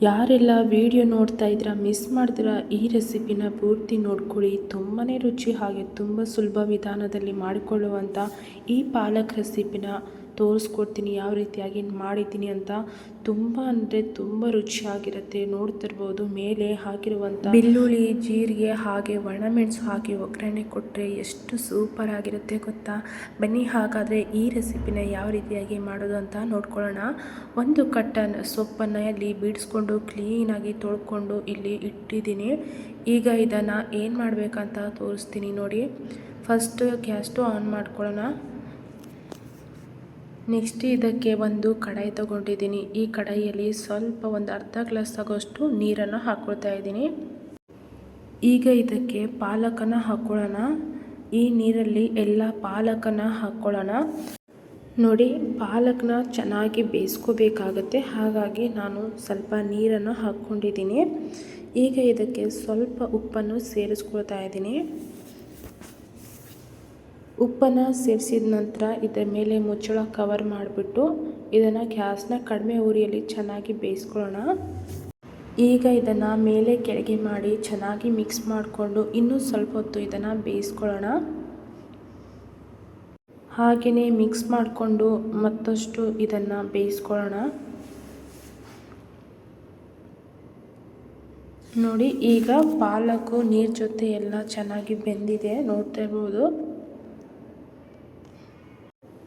ಯಾರೆಲ್ಲ ವಿಡಿಯೋ ನೋಡ್ತಾ ಇದ್ದೀರಾ ಮಿಸ್ ಮಾಡ್ತೀರಾ ಈ ರೆಸಿಪಿನ ಪೂರ್ತಿ ನೋಡ್ಕೊಳ್ಳಿ. ತುಂಬಾ ರುಚಿ ಹಾಗೆ ತುಂಬ ಸುಲಭ ವಿಧಾನದಲ್ಲಿ ಮಾಡಿಕೊಳ್ಳುವಂಥ ಈ ಪಾಲಕ್ ರೆಸಿಪಿನ ತೋರಿಸ್ಕೊಡ್ತೀನಿ ಯಾವ ರೀತಿಯಾಗಿ ಮಾಡಿದ್ದೀನಿ ಅಂತ. ತುಂಬ ಅಂದರೆ ತುಂಬ ರುಚಿಯಾಗಿರುತ್ತೆ. ನೋಡ್ತಿರ್ಬೋದು ಮೇಲೆ ಹಾಕಿರುವಂಥ ಬೆಳ್ಳುಳ್ಳಿ, ಜೀರಿಗೆ ಹಾಗೆ ಒಣಮೆಣಸು ಹಾಕಿ ಒಗ್ಗರಣೆ ಕೊಟ್ಟರೆ ಎಷ್ಟು ಸೂಪರ್ ಆಗಿರುತ್ತೆ ಗೊತ್ತಾ. ಬನ್ನಿ ಹಾಗಾದರೆ ಈ ರೆಸಿಪಿನ ಯಾವ ರೀತಿಯಾಗಿ ಮಾಡೋದು ಅಂತ ನೋಡ್ಕೊಳ್ಳೋಣ. ಒಂದು ಕಟ್ಟನ್ನು ಸೊಪ್ಪನ್ನು ಇಲ್ಲಿ ಬಿಡಿಸ್ಕೊಂಡು ಕ್ಲೀನಾಗಿ ತೊಳ್ಕೊಂಡು ಇಲ್ಲಿ ಇಟ್ಟಿದ್ದೀನಿ. ಈಗ ಇದನ್ನು ಏನು ಮಾಡಬೇಕಂತ ತೋರಿಸ್ತೀನಿ ನೋಡಿ. ಫಸ್ಟ್ ಗ್ಯಾಸ್ ಸ್ಟವ್ ಆನ್ ಮಾಡ್ಕೊಳ್ಳೋಣ. ನೆಕ್ಸ್ಟ್ ಇದಕ್ಕೆ ಒಂದು ಕಡಾಯಿ ತೊಗೊಂಡಿದ್ದೀನಿ. ಈ ಕಡಾಯಿಯಲ್ಲಿ ಸ್ವಲ್ಪ ಒಂದು ಅರ್ಧ ಗ್ಲಾಸ್ ಆಗೋಷ್ಟು ನೀರನ್ನು ಹಾಕ್ಕೊಳ್ತಾ ಇದ್ದೀನಿ. ಈಗ ಇದಕ್ಕೆ ಪಾಲಕನ್ನು ಹಾಕ್ಕೊಳ್ಳೋಣ. ಈ ನೀರಲ್ಲಿ ಎಲ್ಲ ಪಾಲಕನ್ನು ಹಾಕ್ಕೊಳ್ಳೋಣ. ನೋಡಿ, ಪಾಲಕ್ನ ಚೆನ್ನಾಗಿ ಬೇಯಿಸ್ಕೋಬೇಕಾಗತ್ತೆ, ಹಾಗಾಗಿ ನಾನು ಸ್ವಲ್ಪ ನೀರನ್ನು ಹಾಕ್ಕೊಂಡಿದ್ದೀನಿ. ಈಗ ಇದಕ್ಕೆ ಸ್ವಲ್ಪ ಉಪ್ಪನ್ನು ಸೇರಿಸ್ಕೊಳ್ತಾ ಇದ್ದೀನಿ. ಉಪ್ಪನ್ನು ಸೇರಿಸಿದ ನಂತರ ಇದರ ಮೇಲೆ ಮುಚ್ಚಳ ಕವರ್ ಮಾಡಿಬಿಟ್ಟು ಇದನ್ನು ಗ್ಯಾಸ್ನ ಕಡಿಮೆ ಉರಿಯಲ್ಲಿ ಚೆನ್ನಾಗಿ ಬೇಯಿಸ್ಕೊಳ್ಳೋಣ. ಈಗ ಇದನ್ನು ಮೇಲೆ ಕೆಳಗೆ ಮಾಡಿ ಚೆನ್ನಾಗಿ ಮಿಕ್ಸ್ ಮಾಡಿಕೊಂಡು ಇನ್ನೂ ಸ್ವಲ್ಪ ಹೊತ್ತು ಇದನ್ನು ಬೇಯಿಸ್ಕೊಳ್ಳೋಣ. ಹಾಗೆಯೇ ಮಿಕ್ಸ್ ಮಾಡಿಕೊಂಡು ಮತ್ತಷ್ಟು ಇದನ್ನು ಬೇಯಿಸ್ಕೊಳ್ಳೋಣ. ನೋಡಿ, ಈಗ ಪಾಲಕು ನೀರು ಜೊತೆ ಎಲ್ಲ ಚೆನ್ನಾಗಿ ಬೆಂದಿದೆ, ನೋಡ್ತಾ ಇರ್ಬೋದು.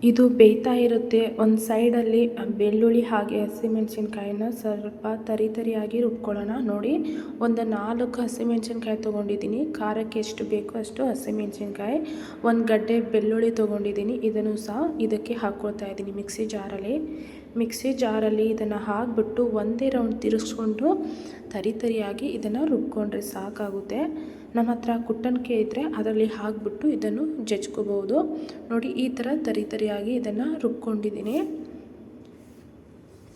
ಇದು ಬೇಯ್ತಾ ಇರುತ್ತೆ. ಒಂದು ಸೈಡಲ್ಲಿ ಬೆಳ್ಳುಳ್ಳಿ ಹಾಗೆ ಹಸಿಮೆಣಸಿನ್ಕಾಯಿನ ಸ್ವಲ್ಪ ತರಿಯಾಗಿ ರುಬ್ಕೊಳ್ಳೋಣ. ನೋಡಿ, ಒಂದು 4 ಹಸಿಮೆಣಸಿನ್ಕಾಯಿ ತೊಗೊಂಡಿದ್ದೀನಿ. ಖಾರಕ್ಕೆ ಎಷ್ಟು ಬೇಕೋ ಅಷ್ಟು ಹಸಿಮೆಣಸಿನ್ಕಾಯಿ, ಒಂದು ಗಡ್ಡೆ ಬೆಳ್ಳುಳ್ಳಿ ತೊಗೊಂಡಿದ್ದೀನಿ. ಇದನ್ನು ಸಹ ಇದಕ್ಕೆ ಹಾಕ್ಕೊಳ್ತಾ ಇದ್ದೀನಿ ಮಿಕ್ಸಿ ಜಾರಲ್ಲಿ ಇದನ್ನು ಹಾಕಿಬಿಟ್ಟು ಒಂದೇ ರೌಂಡ್ ತಿರುಗಿಸ್ಕೊಂಡು ತರಿಯಾಗಿ ಇದನ್ನು ರುಬ್ಕೊಂಡ್ರೆ ಸಾಕಾಗುತ್ತೆ. ನಮ್ಮ ಹತ್ರ ಕುಟ್ಟಣಿಕೆ ಇದ್ದರೆ ಅದರಲ್ಲಿ ಹಾಕಿಬಿಟ್ಟು ಇದನ್ನು ಜಜ್ಕೋಬಹುದು. ನೋಡಿ, ಈ ಥರ ತರಿಯಾಗಿ ಇದನ್ನು ರುಬ್ಕೊಂಡಿದ್ದೀನಿ.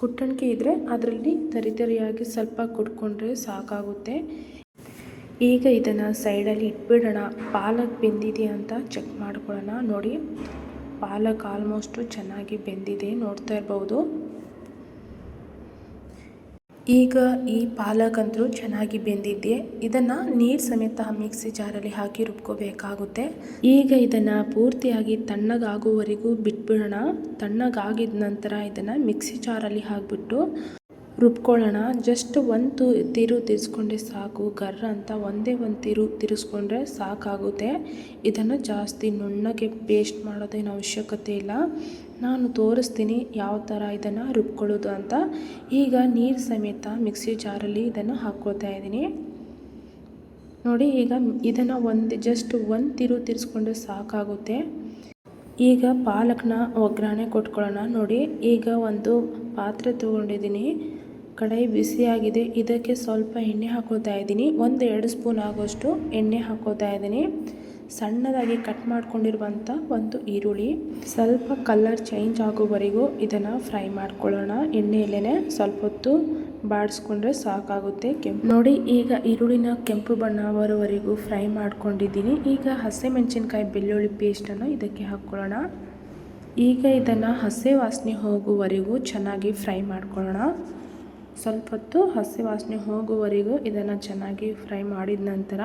ಕುಟ್ಟಣಿಕೆ ಇದ್ದರೆ ಅದರಲ್ಲಿ ತರಿಯಾಗಿ ಸ್ವಲ್ಪ ಕುಟ್ಕೊಂಡ್ರೆ ಸಾಕಾಗುತ್ತೆ. ಈಗ ಇದನ್ನು ಸೈಡಲ್ಲಿ ಇಟ್ಬಿಡೋಣ. ಪಾಲಕ್ ಬೆಂದಿದೆ ಅಂತ ಚೆಕ್ ಮಾಡ್ಕೊಳ್ಳೋಣ. ನೋಡಿ, ಪಾಲಕ್ ಆಲ್ಮೋಸ್ಟು ಚೆನ್ನಾಗಿ ಬೆಂದಿದೆ, ನೋಡ್ತಾ ಇರ್ಬೋದು. ಈಗ ಈ ಪಾಲಕ್ ಅಂತೂ ಚೆನ್ನಾಗಿ ಬೆಂದಿದೆ. ಇದನ್ನು ನೀರು ಸಮೇತ ಮಿಕ್ಸಿ ಜಾರಲ್ಲಿ ಹಾಕಿ ರುಬ್ಕೋಬೇಕಾಗುತ್ತೆ. ಈಗ ಇದನ್ನು ಪೂರ್ತಿಯಾಗಿ ತಣ್ಣಗಾಗುವವರೆಗೂ ಬಿಟ್ಬಿಡೋಣ. ತಣ್ಣಗಾಗಿದ ನಂತರ ಇದನ್ನು ಮಿಕ್ಸಿ ಜಾರಲ್ಲಿ ಹಾಕಿಬಿಟ್ಟು ರುಬ್ಕೊಳ್ಳೋಣ. ಜಸ್ಟ್ ಒಂದು ತಿರು ತಿರ್ಸ್ಕೊಂಡ್ರೆ ಸಾಕು. ಗರ್ರ ಅಂತ ಒಂದೇ ಒಂದು ತಿರು ತಿರ್ಸ್ಕೊಂಡ್ರೆ ಸಾಕಾಗುತ್ತೆ. ಇದನ್ನು ಜಾಸ್ತಿ ನುಣ್ಣಗೆ ಪೇಸ್ಟ್ ಮಾಡೋದೇನು ಅವಶ್ಯಕತೆ ಇಲ್ಲ. ನಾನು ತೋರಿಸ್ತೀನಿ ಯಾವ ಥರ ಇದನ್ನು ರುಬ್ಕೊಳ್ಳೋದು ಅಂತ. ಈಗ ನೀರು ಸಮೇತ ಮಿಕ್ಸಿ ಜಾರಲ್ಲಿ ಇದನ್ನು ಹಾಕ್ಕೊಳ್ತಾ ಇದ್ದೀನಿ. ನೋಡಿ, ಈಗ ಇದನ್ನು ಜಸ್ಟ್ ಒಂದು ತಿರು ತಿರ್ಸ್ಕೊಂಡ್ರೆ ಸಾಕಾಗುತ್ತೆ. ಈಗ ಪಾಲಕ್ನ ಒಗ್ಗರಣೆ ಕೊಟ್ಕೊಳ್ಳೋಣ. ನೋಡಿ, ಈಗ ಒಂದು ಪಾತ್ರೆ ತೊಗೊಂಡಿದ್ದೀನಿ. ಕಡಾಯಿ ಬಿಸಿಯಾಗಿದೆ. ಇದಕ್ಕೆ ಸ್ವಲ್ಪ ಎಣ್ಣೆ ಹಾಕೋತಾ ಇದ್ದೀನಿ. 1-2 ಸ್ಪೂನ್ ಆಗೋಷ್ಟು ಎಣ್ಣೆ ಹಾಕೋತಾ ಇದ್ದೀನಿ. ಸಣ್ಣದಾಗಿ ಕಟ್ ಮಾಡ್ಕೊಂಡಿರುವಂಥ ಒಂದು ಈರುಳ್ಳಿ, ಸ್ವಲ್ಪ ಕಲರ್ ಚೇಂಜ್ ಆಗೋವರೆಗೂ ಇದನ್ನು ಫ್ರೈ ಮಾಡ್ಕೊಳ್ಳೋಣ. ಎಣ್ಣೆಯಲ್ಲೇ ಸ್ವಲ್ಪ ಹೊತ್ತು ಬಾಡಿಸ್ಕೊಂಡ್ರೆ ಸಾಕಾಗುತ್ತೆ. ನೋಡಿ, ಈಗ ಈರುಳ್ಳಿನ ಕೆಂಪು ಬಣ್ಣ ಬರೋವರೆಗೂ ಫ್ರೈ ಮಾಡ್ಕೊಂಡಿದ್ದೀನಿ. ಈಗ ಹಸಿಮೆಣಸಿನ್ಕಾಯಿ ಬೆಳ್ಳುಳ್ಳಿ ಪೇಸ್ಟನ್ನು ಇದಕ್ಕೆ ಹಾಕ್ಕೊಳ್ಳೋಣ. ಈಗ ಇದನ್ನು ಹಸಿ ವಾಸನೆ ಹೋಗುವವರೆಗೂ ಚೆನ್ನಾಗಿ ಫ್ರೈ ಮಾಡ್ಕೊಳ್ಳೋಣ. ಸ್ವಲ್ಪ ಹೊತ್ತು ಹಸಿ ವಾಸನೆ ಹೋಗುವವರೆಗೂ ಇದನ್ನು ಚೆನ್ನಾಗಿ ಫ್ರೈ ಮಾಡಿದ ನಂತರ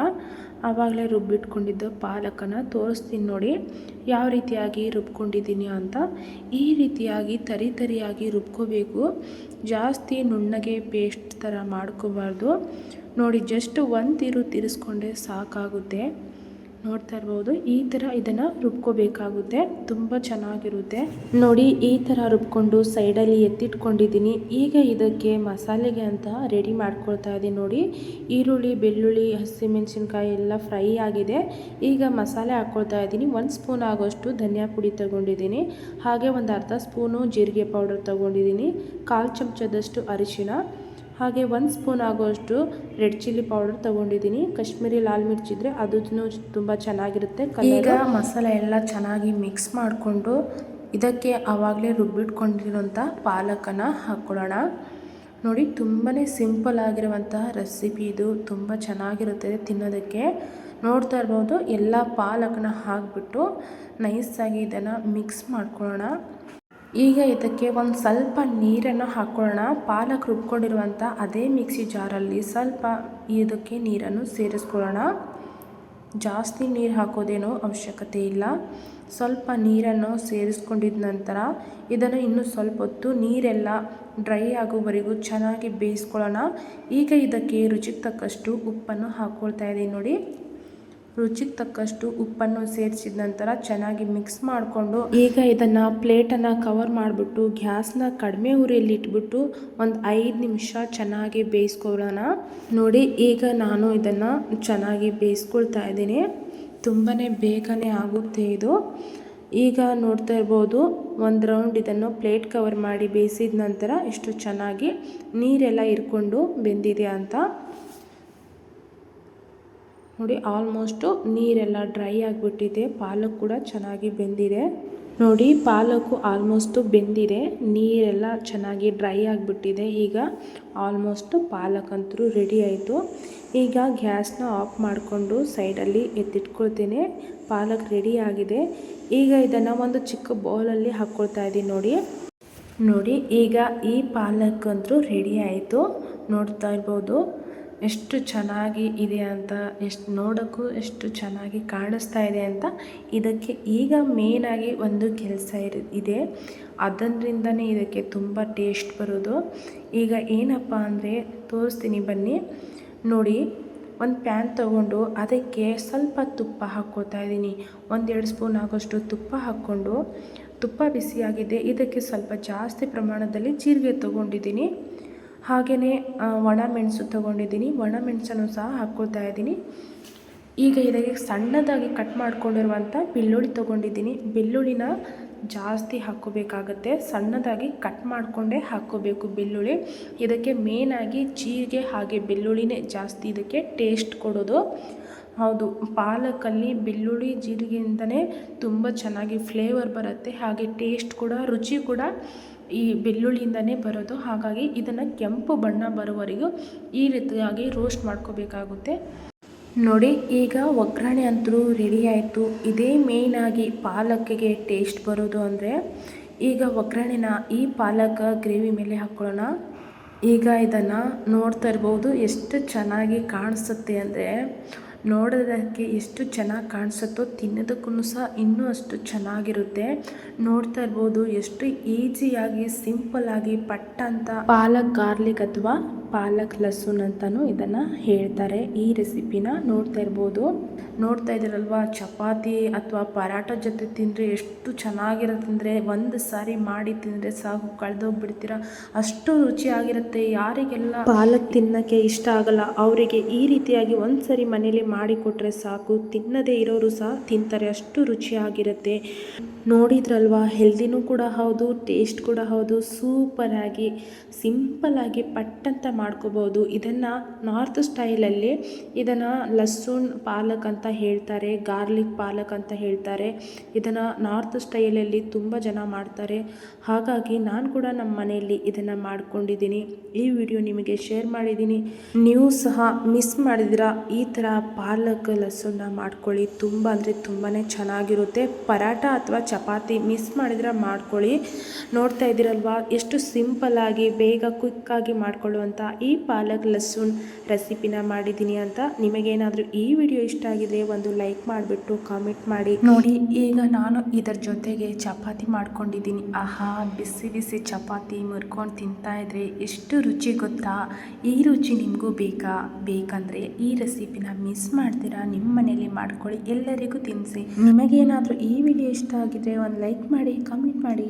ಆವಾಗಲೇ ರುಬ್ಬಿಟ್ಕೊಂಡಿದ್ದ ಪಾಲಕನ್ನು ತೋರಿಸ್ತೀನಿ. ನೋಡಿ, ಯಾವ ರೀತಿಯಾಗಿ ರುಬ್ಕೊಂಡಿದ್ದೀನಿ ಅಂತ. ಈ ರೀತಿಯಾಗಿ ತರಿಯಾಗಿ ರುಬ್ಕೋಬೇಕು. ಜಾಸ್ತಿ ನುಣ್ಣಗೆ ಪೇಸ್ಟ್ ಥರ ಮಾಡ್ಕೋಬಾರ್ದು. ನೋಡಿ, ಜಸ್ಟ್ ಒಂದು ತಿರು ತಿರ್ಸ್ಕೊಂಡ್ರೆ ಸಾಕಾಗುತ್ತೆ. ನೋಡ್ತಾ ಇರ್ಬೋದು, ಈ ಥರ ಇದನ್ನು ರುಬ್ಕೋಬೇಕಾಗುತ್ತೆ. ತುಂಬ ಚೆನ್ನಾಗಿರುತ್ತೆ. ನೋಡಿ, ಈ ಥರ ರುಬ್ಕೊಂಡು ಸೈಡಲ್ಲಿ ಎತ್ತಿಟ್ಕೊಂಡಿದ್ದೀನಿ. ಈಗ ಇದಕ್ಕೆ ಮಸಾಲೆಗೆ ಅಂತ ರೆಡಿ ಮಾಡ್ಕೊಳ್ತಾ ಇದ್ದೀನಿ. ನೋಡಿ, ಈರುಳ್ಳಿ, ಬೆಳ್ಳುಳ್ಳಿ, ಹಸಿಮೆಣಸಿನ್ಕಾಯಿ ಎಲ್ಲ ಫ್ರೈ ಆಗಿದೆ. ಈಗ ಮಸಾಲೆ ಹಾಕ್ಕೊಳ್ತಾ ಇದ್ದೀನಿ. 1 ಸ್ಪೂನ್ ಆಗೋಷ್ಟು ಧನಿಯಾ ಪುಡಿ ತೊಗೊಂಡಿದ್ದೀನಿ. ಹಾಗೆ ಒಂದು ಅರ್ಧ ಸ್ಪೂನು ಜೀರಿಗೆ ಪೌಡರ್ ತೊಗೊಂಡಿದ್ದೀನಿ. 1/4 ಚಮಚದಷ್ಟು ಅರಿಶಿಣ, ಹಾಗೆ 1 ಸ್ಪೂನ್ ಆಗೋಷ್ಟು ರೆಡ್ ಚಿಲ್ಲಿ ಪೌಡರ್ ತೊಗೊಂಡಿದ್ದೀನಿ. ಕಾಶ್ಮೀರಿ ಲಾಲ್ ಮಿರ್ಚಿ ಇದ್ದರೆ ಅದನ್ನು ತುಂಬ ಚೆನ್ನಾಗಿರುತ್ತೆ. ಈಗ ಮಸಾಲೆ ಎಲ್ಲ ಚೆನ್ನಾಗಿ ಮಿಕ್ಸ್ ಮಾಡಿಕೊಂಡು ಇದಕ್ಕೆ ಆವಾಗಲೇ ರುಬ್ಬಿಟ್ಕೊಂಡಿರೋಂಥ ಪಾಲಕನ್ನು ಹಾಕ್ಕೊಳ್ಳೋಣ. ನೋಡಿ, ತುಂಬಾ ಸಿಂಪಲ್ ಆಗಿರುವಂತಹ ರೆಸಿಪಿ ಇದು. ತುಂಬ ಚೆನ್ನಾಗಿರುತ್ತೆ ತಿನ್ನೋದಕ್ಕೆ. ನೋಡ್ತಾ ಇರ್ಬೋದು, ಎಲ್ಲ ಪಾಲಕನ ಹಾಕಿಬಿಟ್ಟು ನೈಸಾಗಿ ಇದನ್ನು ಮಿಕ್ಸ್ ಮಾಡ್ಕೊಳ್ಳೋಣ. ಈಗ ಇದಕ್ಕೆ ಒಂದು ಸ್ವಲ್ಪ ನೀರನ್ನು ಹಾಕ್ಕೊಳ್ಳೋಣ. ಪಾಲಕ್ ರುಬ್ಕೊಂಡಿರುವಂಥ ಅದೇ ಮಿಕ್ಸಿ ಜಾರಲ್ಲಿ ಸ್ವಲ್ಪ ಇದಕ್ಕೆ ನೀರನ್ನು ಸೇರಿಸ್ಕೊಳ್ಳೋಣ. ಜಾಸ್ತಿ ನೀರು ಹಾಕೋದೇನೋ ಅವಶ್ಯಕತೆ ಇಲ್ಲ. ಸ್ವಲ್ಪ ನೀರನ್ನು ಸೇರಿಸ್ಕೊಂಡಿದ ನಂತರ ಇದನ್ನು ಇನ್ನೂ ಸ್ವಲ್ಪ ಹೊತ್ತು ನೀರೆಲ್ಲ ಡ್ರೈ ಆಗೋವರೆಗೂ ಚೆನ್ನಾಗಿ ಬೇಯಿಸ್ಕೊಳ್ಳೋಣ. ಈಗ ಇದಕ್ಕೆ ರುಚಿಗೆ ತಕ್ಕಷ್ಟು ಉಪ್ಪನ್ನು ಹಾಕ್ಕೊಳ್ತಾ ಇದ್ದೀನಿ ನೋಡಿ. ರುಚಿಗೆ ತಕ್ಕಷ್ಟು ಉಪ್ಪನ್ನು ಸೇರಿಸಿದ ನಂತರ ಚೆನ್ನಾಗಿ ಮಿಕ್ಸ್ ಮಾಡಿಕೊಂಡು ಈಗ ಇದನ್ನು ಪ್ಲೇಟನ್ನು ಕವರ್ ಮಾಡಿಬಿಟ್ಟು ಗ್ಯಾಸ್ನ ಕಡಿಮೆ ಉರಿಯಲ್ಲಿ ಇಟ್ಬಿಟ್ಟು ಒಂದು 5 ನಿಮಿಷ ಚೆನ್ನಾಗಿ ಬೇಯಿಸ್ಕೊಳ್ಳೋಣ. ನೋಡಿ ಈಗ ನಾನು ಇದನ್ನು ಚೆನ್ನಾಗಿ ಬೇಯಿಸ್ಕೊಳ್ತಾ ಇದ್ದೀನಿ. ತುಂಬಾ ಬೇಗನೆ ಆಗುತ್ತೆ ಇದು. ಈಗ ನೋಡ್ತಾ ಇರ್ಬೋದು, ಒಂದು ರೌಂಡ್ ಇದನ್ನು ಪ್ಲೇಟ್ ಕವರ್ ಮಾಡಿ ಬೇಯಿಸಿದ ನಂತರ ಎಷ್ಟು ಚೆನ್ನಾಗಿ ನೀರೆಲ್ಲ ಇರ್ಕೊಂಡು ಬೆಂದಿದೆ ಅಂತ ನೋಡಿ. ಆಲ್ಮೋಸ್ಟು ನೀರೆಲ್ಲ ಡ್ರೈ ಆಗಿಬಿಟ್ಟಿದೆ. ಪಾಲಕ್ ಕೂಡ ಚೆನ್ನಾಗಿ ಬೆಂದಿದೆ ನೋಡಿ. ಪಾಲಕ್ಕು ಆಲ್ಮೋಸ್ಟು ಬೆಂದಿದೆ, ನೀರೆಲ್ಲ ಚೆನ್ನಾಗಿ ಡ್ರೈ ಆಗಿಬಿಟ್ಟಿದೆ. ಈಗ ಆಲ್ಮೋಸ್ಟು ಪಾಲಕ್ ಅಂತೂ ರೆಡಿ ಆಯಿತು. ಈಗ ಗ್ಯಾಸ್ನ ಆಫ್ ಮಾಡಿಕೊಂಡು ಸೈಡಲ್ಲಿ ಎತ್ತಿಟ್ಕೊಳ್ತೇನೆ. ಪಾಲಕ್ ರೆಡಿ ಆಗಿದೆ. ಈಗ ಇದನ್ನು ಒಂದು ಚಿಕ್ಕ ಬೌಲಲ್ಲಿ ಹಾಕ್ಕೊಳ್ತಾ ಇದ್ದೀನಿ ನೋಡಿ. ಈಗ ಈ ಪಾಲಕ್ ಅಂತೂ ರೆಡಿ ಆಯಿತು. ನೋಡ್ತಾ ಇರ್ಬೋದು ಎಷ್ಟು ಚೆನ್ನಾಗಿ ಇದೆ ಅಂತ, ನೋಡೋಕ್ಕೂ ಎಷ್ಟು ಚೆನ್ನಾಗಿ ಕಾಣಿಸ್ತಾ ಇದೆ ಅಂತ. ಇದಕ್ಕೆ ಈಗ ಮೇನಾಗಿ ಒಂದು ಕೆಲಸ ಇದೆ, ಅದರಿಂದನೇ ಇದಕ್ಕೆ ತುಂಬ ಟೇಸ್ಟ್ ಬರೋದು. ಈಗ ಏನಪ್ಪ ಅಂದರೆ ತೋರಿಸ್ತೀನಿ ಬನ್ನಿ ನೋಡಿ. ಒಂದು ಪ್ಯಾನ್ ತೊಗೊಂಡು ಅದಕ್ಕೆ ಸ್ವಲ್ಪ ತುಪ್ಪ ಹಾಕ್ಕೋತಾ ಇದ್ದೀನಿ. 1-2 ಸ್ಪೂನ್ ಆಗೋಷ್ಟು ತುಪ್ಪ ಹಾಕ್ಕೊಂಡು, ತುಪ್ಪ ಬಿಸಿಯಾಗಿದೆ, ಇದಕ್ಕೆ ಸ್ವಲ್ಪ ಜಾಸ್ತಿ ಪ್ರಮಾಣದಲ್ಲಿ ಜೀರಿಗೆ ತೊಗೊಂಡಿದ್ದೀನಿ. ಹಾಗೆಯೇ ಒಣಮೆಣಸು ತೊಗೊಂಡಿದ್ದೀನಿ. ಒಣಮೆಣಸನ್ನು ಸಹ ಹಾಕ್ಕೊಳ್ತಾ ಇದ್ದೀನಿ. ಈಗ ಇದಕ್ಕೆ ಸಣ್ಣದಾಗಿ ಕಟ್ ಮಾಡ್ಕೊಂಡಿರುವಂಥ ಬೆಳ್ಳುಳ್ಳಿ ತೊಗೊಂಡಿದ್ದೀನಿ. ಬೆಳ್ಳುಳ್ಳಿನ ಜಾಸ್ತಿ ಹಾಕ್ಕೋಬೇಕಾಗತ್ತೆ, ಸಣ್ಣದಾಗಿ ಕಟ್ ಮಾಡಿಕೊಂಡೇ ಹಾಕ್ಕೋಬೇಕು ಬೆಳ್ಳುಳ್ಳಿ. ಇದಕ್ಕೆ ಮೇನಾಗಿ ಜೀರಿಗೆ ಹಾಗೆ ಬೆಳ್ಳುಳ್ಳಿನೇ ಜಾಸ್ತಿ ಇದಕ್ಕೆ ಟೇಸ್ಟ್ ಕೊಡೋದು. ಹೌದು, ಪಾಲಕಲ್ಲಿ ಬೆಳ್ಳುಳ್ಳಿ ಜೀರಿಗೆಯಿಂದನೇ ತುಂಬ ಚೆನ್ನಾಗಿ ಫ್ಲೇವರ್ ಬರುತ್ತೆ, ಹಾಗೆ ಟೇಸ್ಟ್ ಕೂಡ, ರುಚಿ ಕೂಡ ಈ ಬೆಳ್ಳುಳ್ಳಿಯಿಂದನೇ ಬರೋದು. ಹಾಗಾಗಿ ಇದನ್ನು ಕೆಂಪು ಬಣ್ಣ ಬರೋವರೆಗೂ ಈ ರೀತಿಯಾಗಿ ರೋಸ್ಟ್ ಮಾಡ್ಕೋಬೇಕಾಗುತ್ತೆ ನೋಡಿ. ಈಗ ಒಗ್ಗರಣೆ ಅಂತೂ ರೆಡಿ ಆಯಿತು. ಇದೇ ಮೇಯ್ನಾಗಿ ಪಾಲಕ್ಕಿಗೆ ಟೇಸ್ಟ್ ಬರೋದು ಅಂದರೆ. ಈಗ ಒಗ್ಗರಣೆನ ಈ ಪಾಲಕ್ ಗ್ರೇವಿ ಮೇಲೆ ಹಾಕ್ಕೊಳ್ಳೋಣ. ಈಗ ಇದನ್ನು ನೋಡ್ತಾ ಇರ್ಬೋದು ಎಷ್ಟು ಚೆನ್ನಾಗಿ ಕಾಣಿಸುತ್ತೆ ಅಂದರೆ, ನೋಡೋದಕ್ಕೆ ಎಷ್ಟು ಚೆನ್ನಾಗಿ ಕಾಣಿಸುತ್ತೋ ತಿನ್ನೋದಕ್ಕೂ ಸಹ ಇನ್ನೂ ಅಷ್ಟು ಚೆನ್ನಾಗಿರುತ್ತೆ. ನೋಡ್ತಾ ಇರ್ಬೋದು ಎಷ್ಟು ಈಸಿಯಾಗಿ ಸಿಂಪಲ್ಲಾಗಿ ಪಟ್ಟ ಅಂತ ಪಾಲಕ್ ಗಾರ್ಲಿಕ್ ಅಥವಾ ಪಾಲಕ್ ಲಸೂನ್ ಅಂತಲೂ ಇದನ್ನು ಹೇಳ್ತಾರೆ. ಈ ರೆಸಿಪಿನ ನೋಡ್ತಾ ಇರ್ಬೋದು. ನೋಡ್ತಾ ಇದ್ದೀರಲ್ವಾ, ಚಪಾತಿ ಅಥವಾ ಪರಾಟ ಜೊತೆ ತಿಂದರೆ ಎಷ್ಟು ಚೆನ್ನಾಗಿರುತ್ತೆ ಅಂದರೆ, ಒಂದು ಸಾರಿ ಮಾಡಿ ತಿಂದರೆ ಸಾಕು ಕಳೆದೋಗ್ಬಿಡ್ತೀರ, ಅಷ್ಟು ರುಚಿಯಾಗಿರುತ್ತೆ. ಯಾರಿಗೆಲ್ಲ ಪಾಲಕ್ ತಿನ್ನೋಕ್ಕೆ ಇಷ್ಟ ಆಗಲ್ಲ ಅವರಿಗೆ ಈ ರೀತಿಯಾಗಿ ಒಂದು ಸರಿ ಮನೇಲಿ ಮಾಡಿಕೊಟ್ರೆ ಸಾಕು, ತಿನ್ನದೇ ಇರೋರು ಸಹ ತಿಂತಾರೆ, ಅಷ್ಟು ರುಚಿಯಾಗಿರುತ್ತೆ. ನೋಡಿದ್ರಲ್ವಾ, ಹೆಲ್ದಿನೂ ಕೂಡ ಹೌದು, ಟೇಸ್ಟ್ ಕೂಡ ಹೌದು. ಸೂಪರಾಗಿ ಸಿಂಪಲ್ಲಾಗಿ ಪಟ್ಟಂತ ಮಾಡ್ಕೋಬೋದು. ಇದನ್ನು ನಾರ್ತ್ ಸ್ಟೈಲಲ್ಲಿ ಇದನ್ನು ಲಸೂನ್ ಪಾಲಕ್ ಅಂತ ಹೇಳ್ತಾರೆ, ಗಾರ್ಲಿಕ್ ಪಾಲಕ್ ಅಂತ ಹೇಳ್ತಾರೆ. ಇದನ್ನು ನಾರ್ತ್ ಸ್ಟೈಲಲ್ಲಿ ತುಂಬ ಜನ ಮಾಡ್ತಾರೆ. ಹಾಗಾಗಿ ನಾನು ಕೂಡ ನಮ್ಮ ಮನೆಯಲ್ಲಿ ಇದನ್ನು ಮಾಡ್ಕೊಂಡಿದ್ದೀನಿ. ಈ ವಿಡಿಯೋ ನಿಮಗೆ ಶೇರ್ ಮಾಡಿದ್ದೀನಿ. ನೀವು ಸಹ ಮಿಸ್ ಮಾಡಿದಿರ ಈ ಥರ ಪಾಲಕ್ ಲಸೂನ್ನ ಮಾಡ್ಕೊಳ್ಳಿ. ತುಂಬ ಅಂದರೆ ತುಂಬಾ ಚೆನ್ನಾಗಿರುತ್ತೆ. ಪರಾಟ ಅಥವಾ ಚಪಾತಿ ಮಿಸ್ ಮಾಡಿದ್ರೆ ಮಾಡ್ಕೊಳ್ಳಿ. ನೋಡ್ತಾ ಇದ್ದೀರಲ್ವಾ, ಎಷ್ಟು ಸಿಂಪಲ್ಲಾಗಿ ಬೇಗ ಕ್ವಿಕ್ಕಾಗಿ ಮಾಡ್ಕೊಳ್ಳುವಂಥ ಈ ಪಾಲಕ್ ಲಸೂನ್ ರೆಸಿಪಿನ ಮಾಡಿದ್ದೀನಿ ಅಂತ. ನಿಮಗೇನಾದರೂ ಈ ವಿಡಿಯೋ ಇಷ್ಟ ಆಗಿದೆ ಒಂದು ಲೈಕ್ ಮಾಡಿಬಿಟ್ಟು ಕಾಮೆಂಟ್ ಮಾಡಿ ನೋಡಿ. ಈಗ ನಾನು ಇದರ ಜೊತೆಗೆ ಚಪಾತಿ ಮಾಡ್ಕೊಂಡಿದ್ದೀನಿ. ಆಹಾ, ಬಿಸಿ ಬಿಸಿ ಚಪಾತಿ ಮುರ್ಕೊಂಡು ತಿಂತಾ ಇದ್ರೆ ಎಷ್ಟು ರುಚಿ ಗೊತ್ತಾ. ಈ ರುಚಿ ನಿಮಗೂ ಬೇಕಂದರೆ ಈ ರೆಸಿಪಿನ ಮಿಸ್ ಮಾಡ್ತೀರಾ, ನಿಮ್ಮ ಮನೇಲಿ ಮಾಡ್ಕೊಳ್ಳಿ, ಎಲ್ಲರಿಗೂ ತಿನ್ನಿಸಿ. ನಿಮಗೇನಾದರೂ ಈ ವಿಡಿಯೋ ಇಷ್ಟ ಆಗಿದ್ರೆ ಒಂದು ಲೈಕ್ ಮಾಡಿ, ಕಮೆಂಟ್ ಮಾಡಿ.